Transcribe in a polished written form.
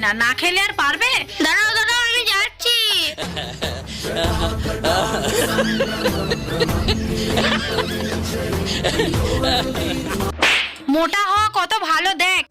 না, না খেলে আর পারবে? দাঁড়াও দাঁড়াও, আমি যাচ্ছি। মোটা হওয়া কত ভালো দেখ।